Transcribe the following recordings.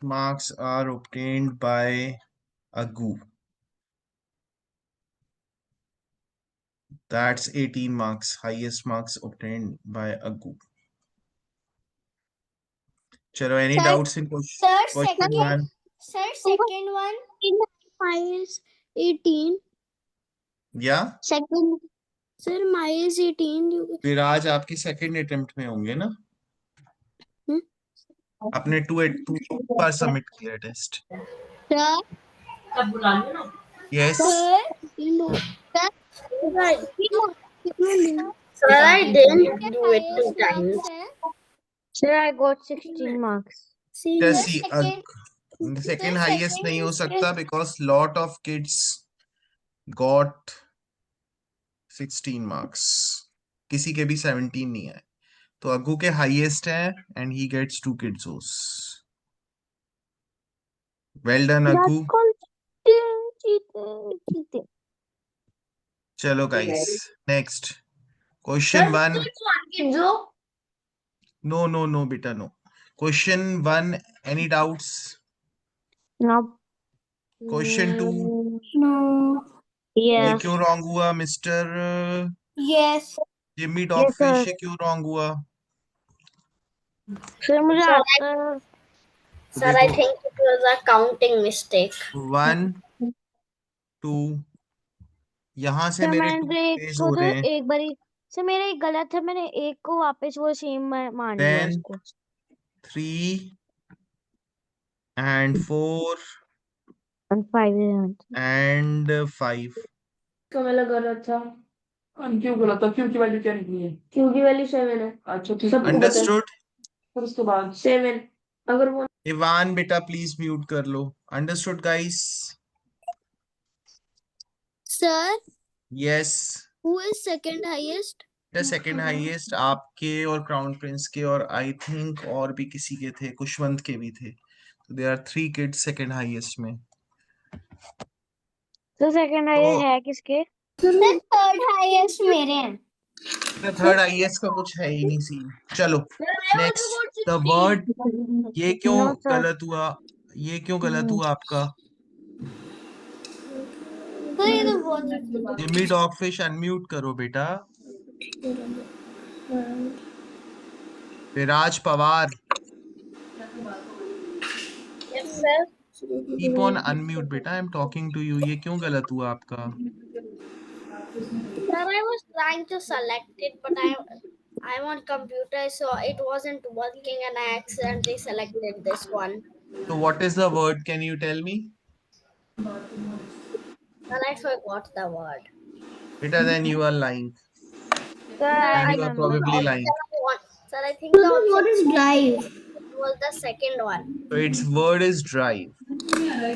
marks are obtained by Agu? That's 18 marks. Highest marks obtained by Agu. Chalo, any Sir, doubts in question second one? one. Mine is 18. Yeah? Second. Sir, mine is 18. फिर आज आपकी second attempt में होंगे ना? आपने to bar submit किया test. Sir. Yes. Sir. Sir, I didn't do it 2 times. Sir, I got 16 marks. Just see, second highest नहीं हो सकता because lot of kids got 16 marks. किसी के भी 17 नहीं है. तो अग्गू के हाईएस्ट है and he gets 2 kidzos. Well done, अग्गू. चलो guys, next question 1. No beta, no. Question 1, any doubts? No. Question 2, No. ये Yes. क्यों wrong हुआ mister Yes. Jimmy Yes, dogfish? sir. ये क्यों wrong हुआ? Sir, मुझे Sir, आता Sir, I think it was a counting mistake. 1 2 यहाँ से सर मेरे मैंने 2 तो एक पेज को हो तो रहे हैं. एक बारी सर मेरा एक गलत है, मैंने एक को वापस वो सेम मान लिया Then उसको. 3 and 4 And 5 and 5. का वाला गलत था. क्यों गलत था? क्यों की वैल्यू क्या निकली है? क्यों की वैल्यू 7 है. अच्छा ठीक है. Understood? फिर उसके बाद 7 अगर वो इवान बेटा प्लीज म्यूट कर लो. Understood guys? Sir, Yes. who is second highest? The second highest आपके और क्राउन प्रिंस के और आई थिंक और भी किसी के थे, कुशवंत के भी थे. So there are 3 kids second highest में. तो सेकंड है किसके? Sir, third highest मेरे हैं. थर्ड आईएएस का कुछ है ही नहीं सीन. चलो नेक्स्ट. The word. ये क्यों No, sir. गलत हुआ? ये क्यों गलत हुआ आपका? तो ये तो बहुत जिम्मी डॉगफिश अनम्यूट करो बेटा. Viraj Pawar Yes, sir. Keep on unmute बेटा. I am talking to you. ये क्यों गलत हुआ आपका? Sir, I was trying to select it, but I'm on computer, so it wasn't working, and I accidentally selected this one. So what is the word? Can you tell me? And I forgot the word. Better than you are lying. Sir, And I you are remember. probably lying. Sir, I think the word is drive. It was the second one. So its word is drive.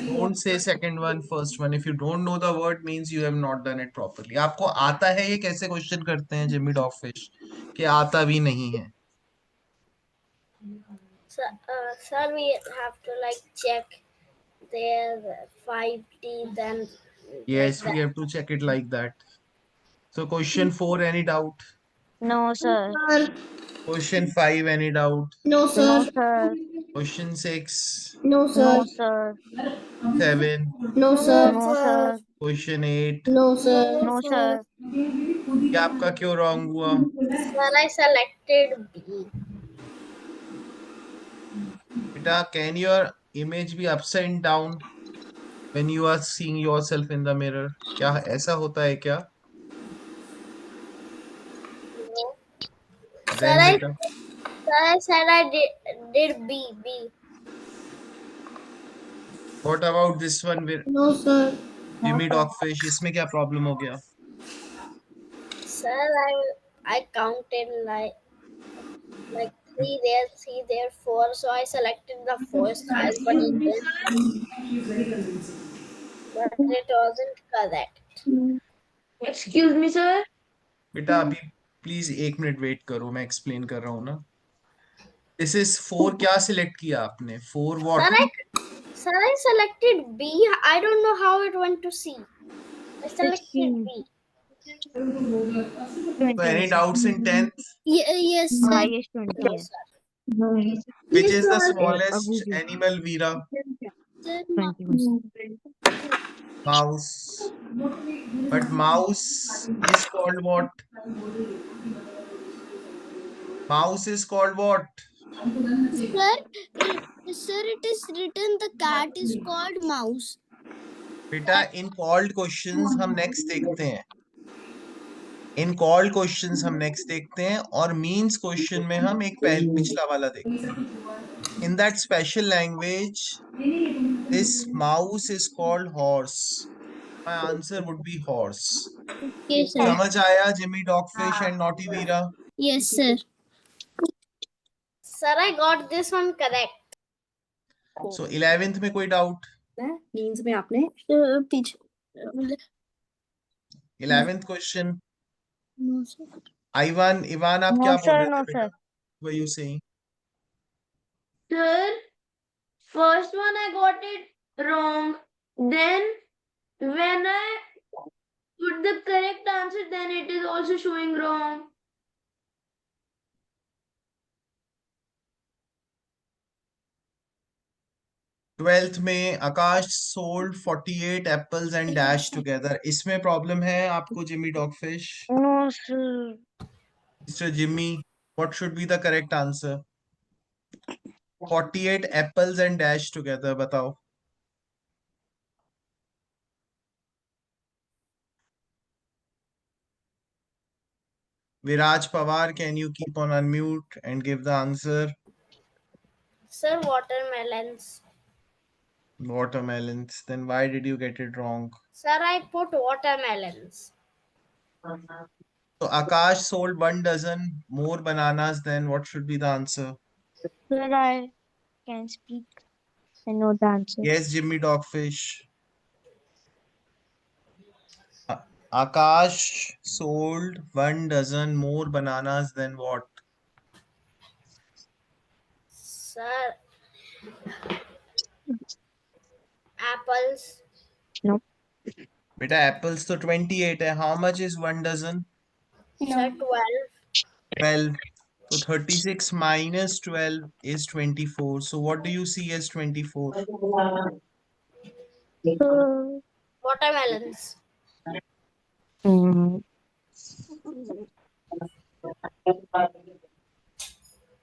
Don't say second one, first one. If you don't know the word, means you have not done it properly. आपको आता है? ये कैसे question करते हैं Jimmy dogfish कि आता भी नहीं है? Sir, we have to like check their 5 teeth and Yes, like we have to check it like that. So question 4, any doubt? No, sir. Question 5, any doubt? No, No, sir. Question 6, No, No, sir. 7, No, No, sir. question 8. No, sir. No, sir. ये आपका क्यों wrong हुआ? Sir, I selected B. बेटा, can your image be upside down when you are seeing yourself in the mirror? क्या ऐसा होता है क्या? Then बेटा, Sir, I said I did B. what about this one with No, sir. Jimmy Dogfish? इसमें क्या problem हो गया? Sir, I counted like 3 there, 4. So I selected the first as but it wasn't correct. Excuse me sir. बेटा अभी please 1 minute wait करो, मैं explain कर रहा हूँ ना. This is 4. क्या सिलेक्ट किया आपने? 4 what? Sir, I selected B. I don't know how it went to C. I selected 16. B. So any doubts in 10th? Yes, sir. Highest 20 है. Yes, sir. Which Yes, is the sir. smallest animal, Veera? Sir, 21. Mouse. But mouse is called what? Mouse is called what? sir, sir, it is written the cat is called mouse. बेटा इन called questions हम next देखते हैं. इन called questions हम next देखते हैं और means question में हम एक पिछला वाला देखते हैं. In that special language, this mouse is called horse. My answer would be horse. Yes, sir. समझ आया Jimmy dogfish and naughty Veera? Yes, sir. Sir, I got this one correct. So 11th में कोई डाउट? मीन्स में आपने पीछे 11th question. no, sir. Ivan आप No, क्या sir, बोल रहे no, थे बेटा? sir. What were you saying? Sir, first one I got it wrong. Then when I put the correct answer, then it is also showing wrong. 12th में आकाश sold 48 apples and dash together. इसमें problem है आपको Jimmy dogfish? No, sir. Mr. Jimmy, what should be the correct answer? 48 apples and dash together, बताओ. Viraj Pawar, can you keep on unmute and give the answer? Sir, watermelons. Watermelons. Then why did you get it wrong? Sir, I put watermelons. So Akash sold 1 dozen more bananas, then what should be the answer? Sir, I can speak. I know the answer. Yes, Jimmy Dogfish. Akash sold 1 dozen more bananas than what? Sir, apples. No. Beta apples तो 28 है. How much is 1 dozen? Sir, 12. 12. So 36 minus 12 is 24. So what do you see as 24? Watermelons. Mm,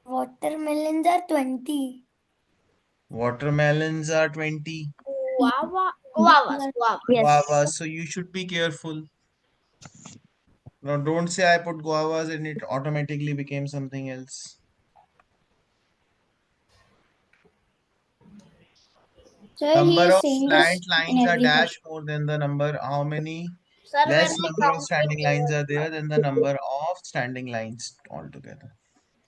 Watermelons are 20. Watermelons are 20. Guavas. yes. Guavas. So you should be careful. Now don't say I put guavas and it automatically became something else. Sir, Number he is of saying slant this lines in are every dash more than the number. How many Sir, less when I number of counted, standing lines are there than the number of standing lines altogether?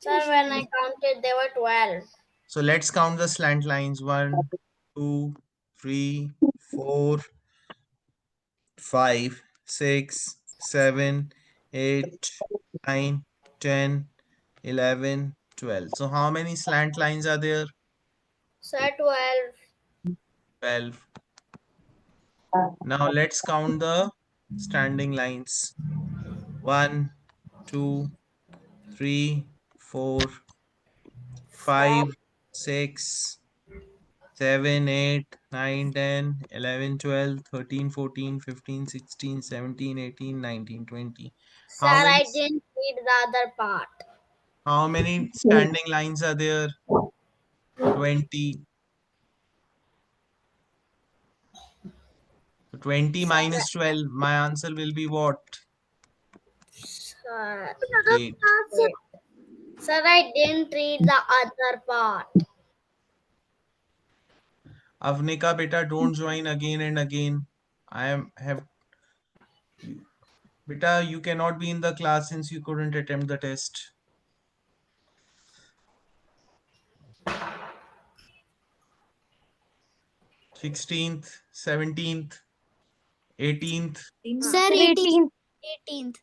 Sir, when I counted, there were 12. So let's count the slant lines. 1, 2, 3, 4, 5, 6, 7, 8, 9, 10, 11, 12. So how many slant lines are there? Sir, 12. 12. Now let's count the standing lines. 1, 2, 3, 4, 5, 6, 7, 8, 9, 10, 11, 12, 13, 14, 15, 16, 17, 18, 19, 20. Sir, I didn't read the other part. How many standing lines are there? 20. 20 minus 12. My answer will be what? Sir, 8. Sir, I didn't read the other part. Avnika beta, don't join again and again. Beta, you cannot be in the class since you couldn't attempt the test. Sixteenth, 17th, 18th. Sir, 18th. 18th.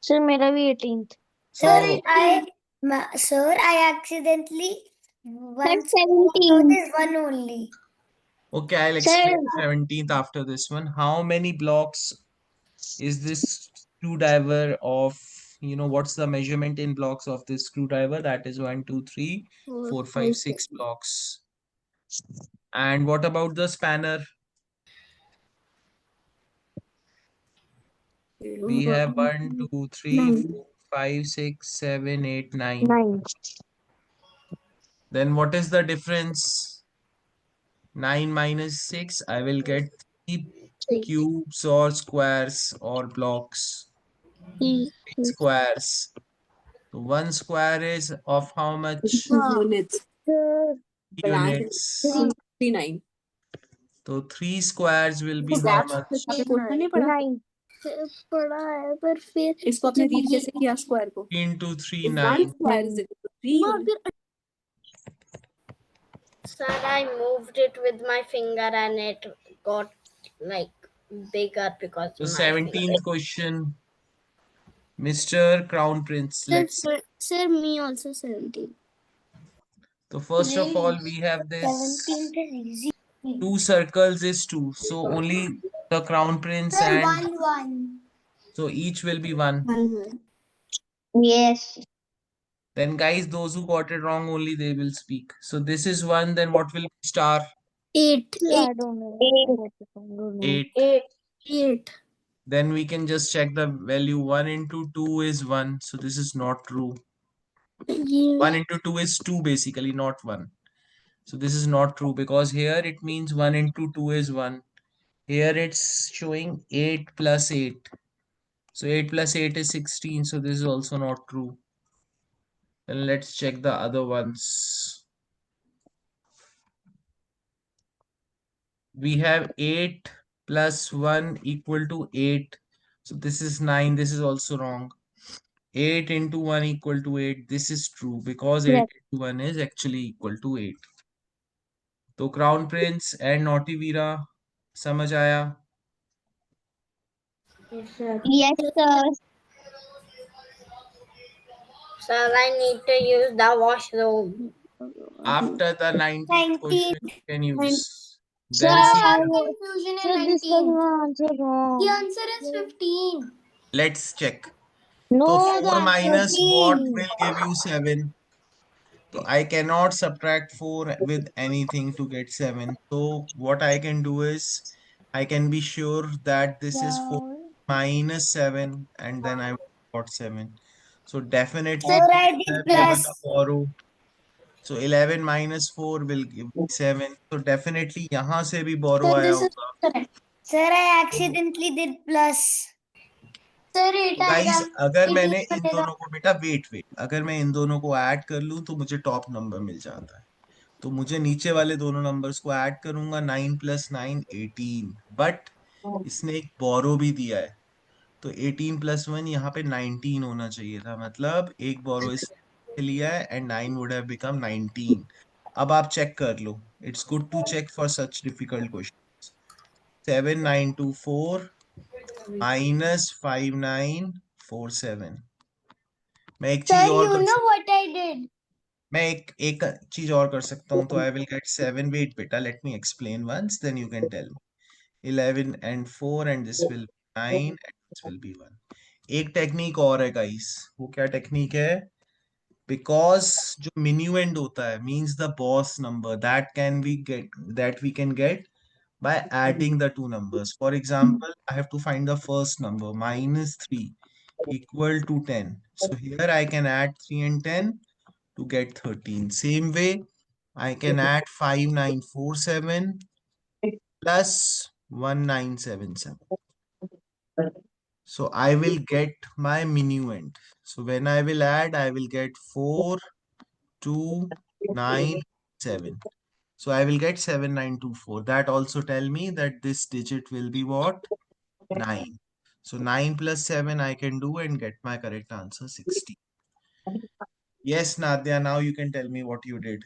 Sir, मेरा भी 18th. Sir, I accidentally once noticed one only. Okay, I'll explain 17th after this one. How many blocks is this screwdriver of what's the measurement in blocks of this screwdriver? That is 1, 2, 3, 4, 5, 6 blocks. And what about the spanner? We have 1, 2, 3, 4, 5, 6, 7, 8, 9. 9. Then what is the difference? 9 minus 6, I will get 3 cubes or squares or blocks. 3 squares. So 1 square is of how much Units. units? 39. So 3 squares will be how much? आपने बोला नहीं पढ़ा 9. पढ़ा है पर फिर इसको आपने रीड कैसे किया स्क्वायर को 3 into 3, 1 9. square is equal to 3 units. Sir, I moved it with my finger and it got like bigger because So my 17th question. Mr. Crown Prince, let's see. Sir, me also 17. So first of all, we have this 2 circles is 2. So only the Crown Prince and 1. so each will be 1. Yes. Then guys, those who got it wrong, only they will speak. So this is 1, then what will be star? 8. I don't know. 8. 8. Then we can just check the value. 1 into 2 is 1. So this is not true. 1 into 2 is 2 basically, not 1. So this is not true because here it means 1 into 2 is 1. Here it's showing 8 plus 8. So 8 plus 8 is 16. So this is also not true. Then let's check the other ones. We have 8 plus 1 equal to 8. So this is 9. This is also wrong. 8 into 1 equal to 8. This is true because 8 Yes. into 1 is actually equal to 8. तो Crown Prince and Naughty Veera समझ आया? Yes, sir. Sir, I need to use the washroom. After the 19th question, you can use. Sir, Then see, Confusion sir, this was my answer wrong. The answer is 15. let's check. No, So the 4 minus what 13. will give you 7? So I cannot subtract 4 with anything to get 7. So what I can do is I can be sure that this is 4 minus 7 and then I got 7. So definitely Sir, I both did have given a plus. borrow. So 11 minus 4 will give me 7. So definitely यहाँ से भी borrow Sir, आया this is होगा. correct. Sir, I accidentally did plus. Sir, 8 guys आएगा. अगर 18 मैंने इन बनेगा. दोनों को बेटा वेट अगर मैं इन दोनों को ऐड कर लूं तो मुझे टॉप नंबर मिल जाता है. तो मुझे नीचे वाले दोनों नंबर्स को ऐड करूंगा. 9 plus 9 18. बट इसने एक बोरो भी दिया है तो 18 plus 1 यहाँ पे 19 होना चाहिए था. मतलब एक बोरो इसने लिया है एंड 9 would have become 19. अब आप चेक कर लो. It's good to check for such difficult question. 7924 minus 5947. मैं एक चीज और कर सकता what I did? मैं एक चीज और कर सकता हूँ. तो आई विल गेट 7. वेट बेटा, let me explain once then you can tell me. 11 and 4 and this will be 9 and this will be 1. एक टेक्निक और है गाइस. वो क्या टेक्निक है? बिकॉज जो मिन्यूएंड होता है means the boss number that we can get by adding the two numbers. For example, I have to find the first number, minus 3 equal to 10. So here I can add 3 and 10 to get 13. Same way, I can add 5947 plus 1977. So I will get my minuend. So when I will add, I will get 4, 2, 9, 7. So I will get 7924. That also tell me that this digit will be what? 9. So 9 plus 7 I can do and get my correct answer 60. Yes, Nadia, now you can tell me what you did.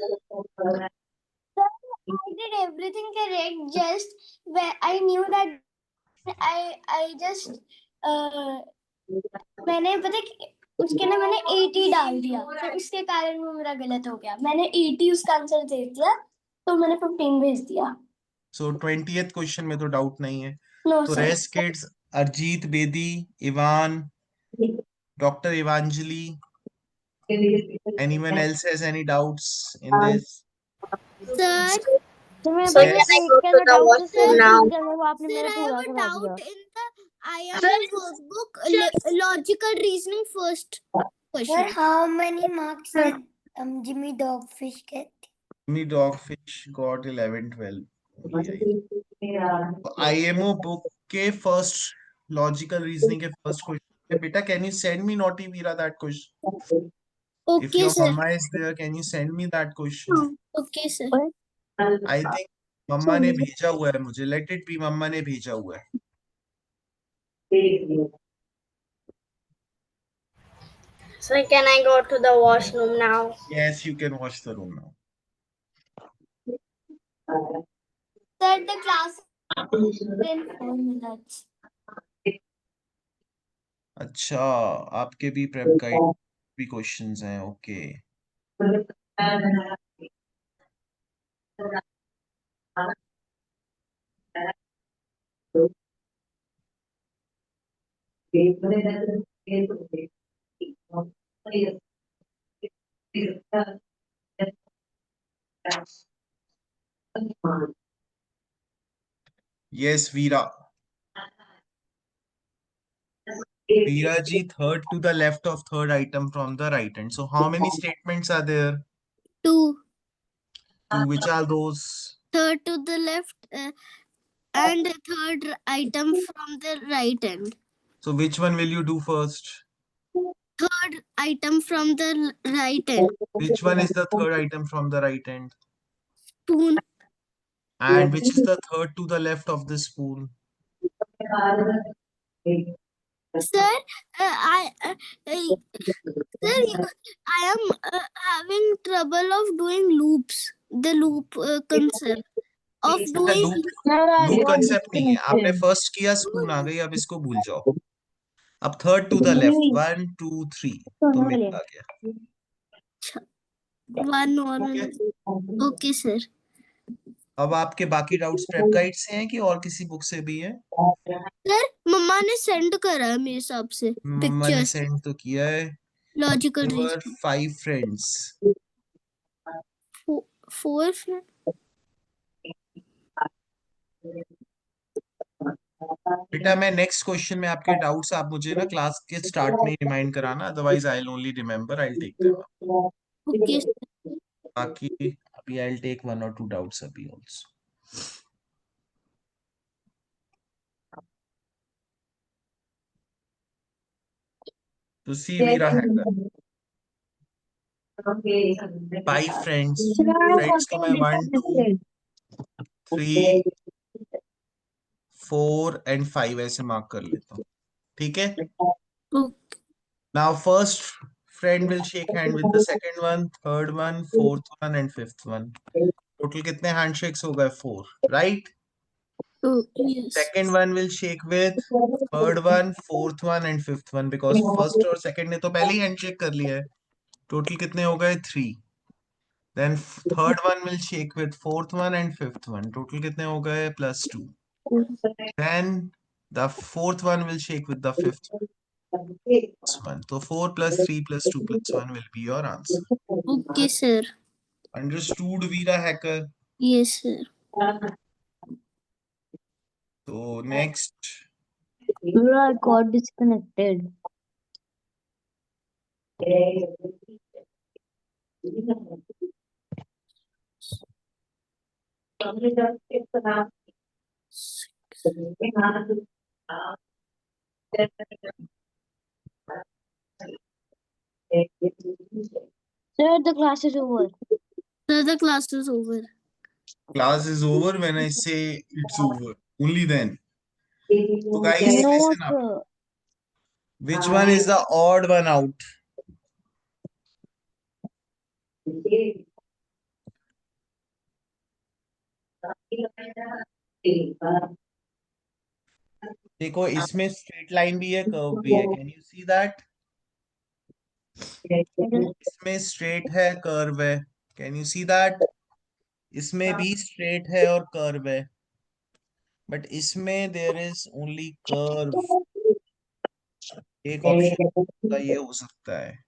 I did everything correct. Just where I knew that I just मैंने पता है उसके ना मैंने 80 डाल दिया तो उसके कारण वो मेरा गलत हो गया. मैंने 80 उसका आंसर दे दिया तो मैंने 15 भेज दिया. So 20th question में तो डाउट नहीं है. No तो sir. Rest kids, Arijit Bedi, Ivan, Dr. Evangeline, anyone else has any doubts in this? Sir, तो मैं Sir, बस Yes. can I एक go का to the डाउट था washroom सर now? कि वो आपने Sir, मेरा I पूरा have a करा दिया doubt in the IMS workbook. Logical reasoning first Sir, question. how many marks did Jimmy Dogfish get? Me Dogfish got 11, 12. IMO book के first logical reasoning के first question. Beta, can you send me Naughty Veera that question? If Okay, your sir. mama is there, can you send me that question? Okay, sir. I think मम्मा ने भेजा हुआ है मुझे. Let it be मम्मा ने भेजा हुआ है. Sir, can I go to the washroom now? Yes, you can watch the room now. Sir, the class in 4 minutes. अच्छा, आपके भी प्रेप गाइड भी क्वेश्चंस हैं. Okay. Yes, Veera. Veera ji, third to the left of third item from the right hand. So how many statements are there? 2. Two. Which are those? Third to the left and third item from the right end. So which one will you do first? Third item from the right end. Which one is the third item from the right hand? Spoon. And which is the third to the left of the spoon? Sir, I am having trouble of doing loops. The loop concept of अच्छा, doing. Loop concept नहीं है. आपने first किया, spoon आ गई, अब इसको भूल जाओ. अब थर्ड टू द लेफ्ट, 1 2 3 तो मिल आ गया. One or okay, sir. अब आपके बाकी डाउट्स प्रेप गाइड से हैं कि और किसी बुक से भी है? सर, मम्मा ने सेंड करा है मेरे हिसाब से मम्मा ने पिक्चर्स. सेंड तो किया है. Logical There were reason. 5 friends. 4. बेटा, मैं नेक्स्ट क्वेश्चन में आपके डाउट्स आप मुझे ना क्लास के स्टार्ट में रिमाइंड कराना, otherwise I will only remember, I will take them. Okay. बाकी अभी I will take 1 or 2 doubts अभी आल्सो. तो सी वीरा हैकर, 5 फ्रेंड्स को मैं 1 2 3 4 and 5 ऐसे मार्क कर लेता हूँ. ठीक है. Now first friend will shake hand with the second one, third one, fourth one and fifth one. Total कितने handshakes हो गए? 4, right? Yes. Second one will shake with third one, fourth one and fifth one because first और second ने तो पहले ही handshake कर लिया है. Total कितने हो गए? 3. Then third one will shake with fourth one and fifth one. Total कितने हो गए? +2. Then the fourth one will shake with the fifth one. So 4 + 3 + 2 + 1 will be your answer. Okay, sir. Understood, Veera hacker? Yes, sir. So next, I got disconnected. Sir, the class is over. Sir, the class is over. class is over when I say it's over. Only then. So guys, No, listen up. sir. Which one is the odd one out? देखो, इसमें straight line भी है, curve भी है. Can you see that? इसमें straight है, curve है. Can you see that? इसमें भी स्ट्रेट है और कर्व है. But इसमें there is only curve. एक ऑप्शन का ये हो सकता है।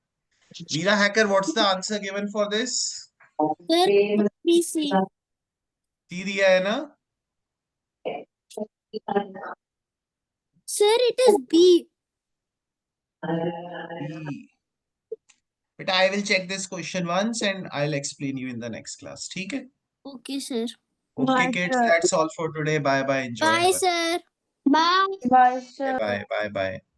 Veera Hacker, what's the answer given for this? Sir, BC. C दिया है ना? Sir, it is B. B. But I will check this question once and I'll explain you in the next class. ठीक है? Okay, sir. Okay, Bye, kids, sir. that's all for today. Bye bye. Enjoy. Bye, sir. Bye, sir. Bye bye. Bye bye.